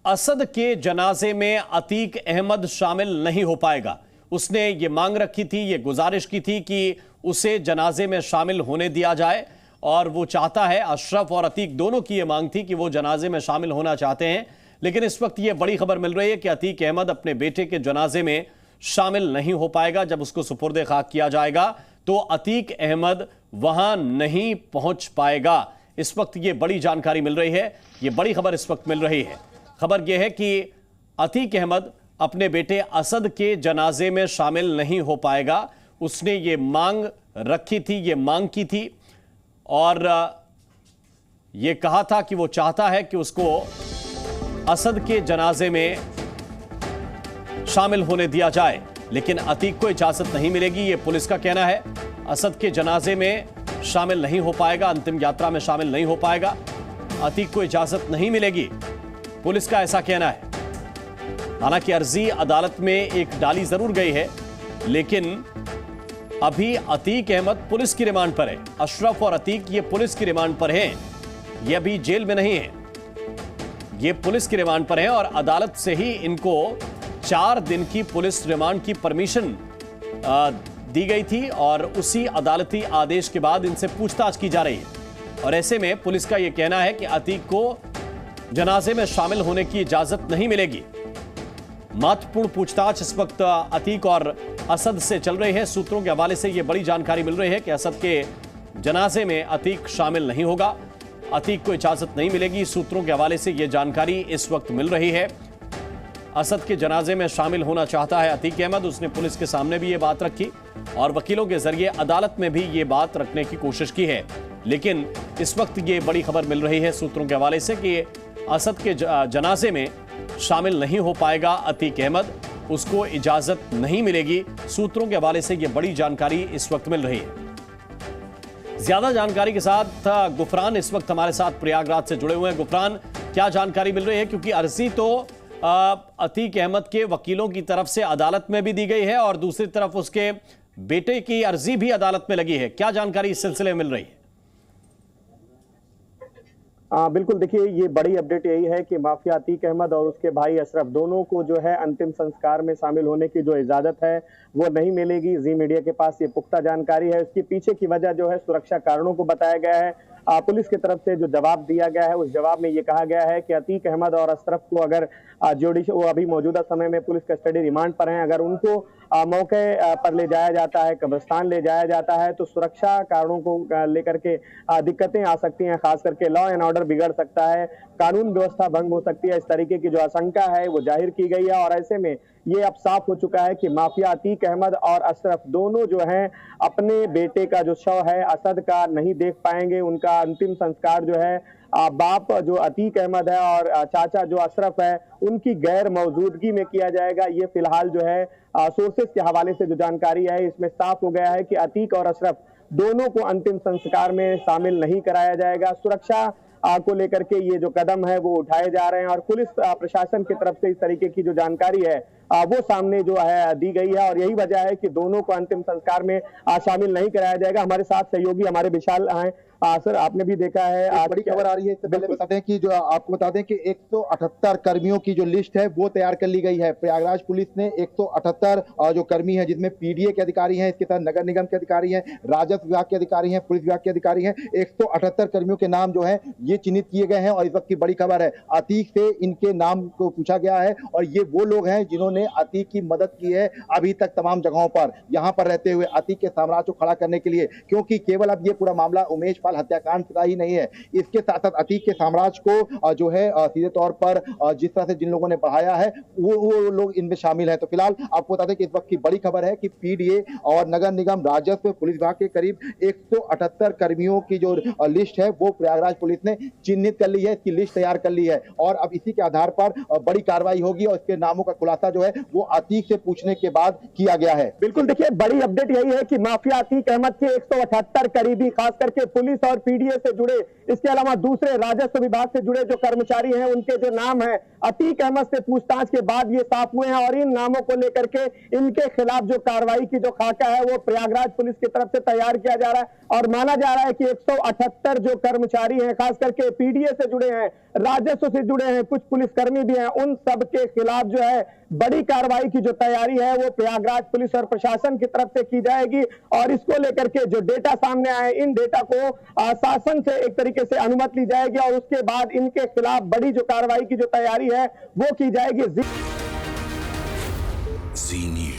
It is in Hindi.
असद के जनाजे में अतीक अहमद शामिल नहीं हो पाएगा। उसने ये मांग रखी थी, ये गुजारिश की थी कि उसे जनाजे में शामिल होने दिया जाए और वो चाहता है, अशरफ और अतीक दोनों की ये मांग थी कि वो जनाजे में शामिल होना चाहते हैं। लेकिन इस वक्त ये बड़ी खबर मिल रही है कि अतीक अहमद अपने बेटे के जनाजे में शामिल नहीं हो पाएगा। जब उसको सुपुर्द खाक किया जाएगा तो अतीक अहमद वहां नहीं पहुंच पाएगा। इस वक्त ये बड़ी जानकारी मिल रही है, ये बड़ी खबर इस वक्त मिल रही है। खबर यह है कि अतीक अहमद अपने बेटे असद के जनाजे में शामिल नहीं हो पाएगा। उसने ये मांग रखी थी, ये मांग की थी और ये कहा था कि वो चाहता है कि उसको असद के जनाजे में शामिल होने दिया जाए, लेकिन अतीक को इजाजत नहीं मिलेगी, ये पुलिस का कहना है। असद के जनाजे में शामिल नहीं हो पाएगा, अंतिम यात्रा में शामिल नहीं हो पाएगा, अतीक को इजाजत नहीं मिलेगी, पुलिस का ऐसा कहना है। हालांकि अर्जी अदालत में एक डाली जरूर गई है, लेकिन अभी अतीक अहमद पुलिस की रिमांड पर है। अशरफ और अतीक ये पुलिस की रिमांड पर हैं, ये अभी जेल में नहीं है, ये पुलिस की रिमांड पर हैं और अदालत से ही इनको 4 दिन की पुलिस रिमांड की परमिशन दी गई थी और उसी अदालती आदेश के बाद इनसे पूछताछ की जा रही है। और ऐसे में पुलिस का यह कहना है कि अतीक को जनाजे में शामिल होने की इजाजत नहीं मिलेगी। महत्वपूर्ण पूछताछ इस वक्त अतीक और असद से चल रही है। सूत्रों के हवाले से यह बड़ी जानकारी मिल रही है कि असद के जनाजे में अतीक शामिल नहीं होगा, अतीक को इजाजत नहीं मिलेगी। सूत्रों के हवाले से यह जानकारी इस वक्त मिल रही है। असद के जनाजे में शामिल होना चाहता है अतीक अहमद। उसने पुलिस के सामने भी यह बात रखी और वकीलों के जरिए अदालत में भी यह बात रखने की कोशिश की है। लेकिन इस वक्त यह बड़ी खबर मिल रही है सूत्रों के हवाले से कि असद के जनाजे में शामिल नहीं हो पाएगा अतीक अहमद, उसको इजाजत नहीं मिलेगी। सूत्रों के हवाले से यह बड़ी जानकारी इस वक्त मिल रही है। ज्यादा जानकारी के साथ गुफरान इस वक्त हमारे साथ प्रयागराज से जुड़े हुए हैं। गुफरान, क्या जानकारी मिल रही है? क्योंकि अर्जी तो अतीक अहमद के वकीलों की तरफ से अदालत में भी दी गई है और दूसरी तरफ उसके बेटे की अर्जी भी अदालत में लगी है। क्या जानकारी इस सिलसिले में मिल रही है? बिल्कुल, देखिए ये बड़ी अपडेट यही है कि माफिया अतीक अहमद और उसके भाई अशरफ दोनों को जो है अंतिम संस्कार में शामिल होने की जो इजाजत है वो नहीं मिलेगी। जी मीडिया के पास ये पुख्ता जानकारी है। इसके पीछे की वजह जो है सुरक्षा कारणों को बताया गया है। पुलिस की तरफ से जो जवाब दिया गया है उस जवाब में ये कहा गया है कि अतीक अहमद और अशरफ को अगर वो अभी मौजूदा समय में पुलिस कस्टडी रिमांड पर हैं, अगर उनको मौके पर ले जाया जाता है, कब्रिस्तान ले जाया जाता है तो सुरक्षा कारणों को लेकर के दिक्कतें आ सकती हैं। खास करके लॉ एंड ऑर्डर बिगड़ सकता है, कानून व्यवस्था भंग हो सकती है। इस तरीके की जो आशंका है वो जाहिर की गई है और ऐसे में ये अब साफ हो चुका है कि माफिया अतीक अहमद और अशरफ दोनों जो हैं अपने बेटे का जो शव है असद का नहीं देख पाएंगे। उनका अंतिम संस्कार जो है बाप जो अतीक अहमद है और चाचा जो अशरफ है उनकी गैर मौजूदगी में किया जाएगा। ये फिलहाल जो है सोर्सेस के हवाले से जो जानकारी है इसमें साफ हो गया है कि अतीक और अशरफ दोनों को अंतिम संस्कार में शामिल नहीं कराया जाएगा। सुरक्षा को लेकर के ये जो कदम है वो उठाए जा रहे हैं और पुलिस प्रशासन की तरफ से इस तरीके की जो जानकारी है वो सामने जो है दी गई है और यही वजह है कि दोनों को अंतिम संस्कार में शामिल नहीं कराया जाएगा। हमारे साथ सहयोगी हमारे विशाल हैं। सर, आपने भी देखा है आज बड़ी खबर आ रही है। इससे पहले बता दें कि जो आपको बता दें कि 178 कर्मियों की जो लिस्ट है वो तैयार कर ली गई है। प्रयागराज पुलिस ने 178 जो कर्मी हैं जिसमें पीडीए के अधिकारी हैं, इसके साथ नगर निगम के अधिकारी हैं, राजस्व विभाग के अधिकारी हैं, पुलिस विभाग के अधिकारी हैं, 178 कर्मियों के नाम जो है ये चिन्हित किए गए हैं। और इस वक्त की बड़ी खबर है, अतीक से इनके नाम को पूछा गया है और ये वो लोग हैं जिन्होंने अतीक की मदद की है अभी तक तमाम जगहों पर, यहाँ पर रहते हुए अतीक के साम्राज्य को खड़ा करने के लिए। क्योंकि केवल अब ये पूरा मामला उमेश हत्याकांड का ही नहीं है, इसके साथ साथ अतीक के साम्राज्य को जो है सीधे तौर पर जिस तरह से जिन लोगों ने बढ़ाया है वो लोग इनमें शामिल है। तो फिलहाल आपको बता दें कि इस वक्त की बड़ी खबर है कि पीडीए और नगर निगम, राजस्व, पुलिस विभाग के करीब 178 कर्मियों की जो लिस्ट है वो प्रयागराज पुलिस ने चिन्हित कर ली है, इसकी लिस्ट तैयार कर ली है और अब इसी के आधार पर बड़ी कार्रवाई होगी और इसके नामों का खुलासा जो है वो अतीक से पूछने के बाद किया गया है। बिल्कुल, देखिए बड़ी अपडेट यही है कि माफिया अतीक अहमद के 178 करीबी, खास करके पुलिस पुलिस और पीडीए से जुड़े, इसके अलावा दूसरे राजस्व विभाग से जुड़े जो कर्मचारी हैं उनके जो नाम है अतीक अहमद से पूछताछ के बाद ये साफ हुए हैं। और इन नामों को लेकर के इनके खिलाफ जो कार्रवाई की जो खाका है वो प्रयागराज पुलिस की तरफ से तैयार किया जा रहा है। और माना जा रहा है कि 178 जो कर्मचारी हैं, खास करके पीडीए से जुड़े हैं, राजस्व से जुड़े हैं, कुछ पुलिसकर्मी भी हैं, उन सब के खिलाफ जो है बड़ी कार्रवाई की जो तैयारी है वो प्रयागराज पुलिस और प्रशासन की तरफ से की जाएगी। और इसको लेकर के जो डेटा सामने आए, इन डेटा को शासन से एक तरीके से अनुमति ली जाएगी और उसके बाद इनके खिलाफ बड़ी जो कार्रवाई की जो तैयारी है वो की जाएगी। जी न्यूज़।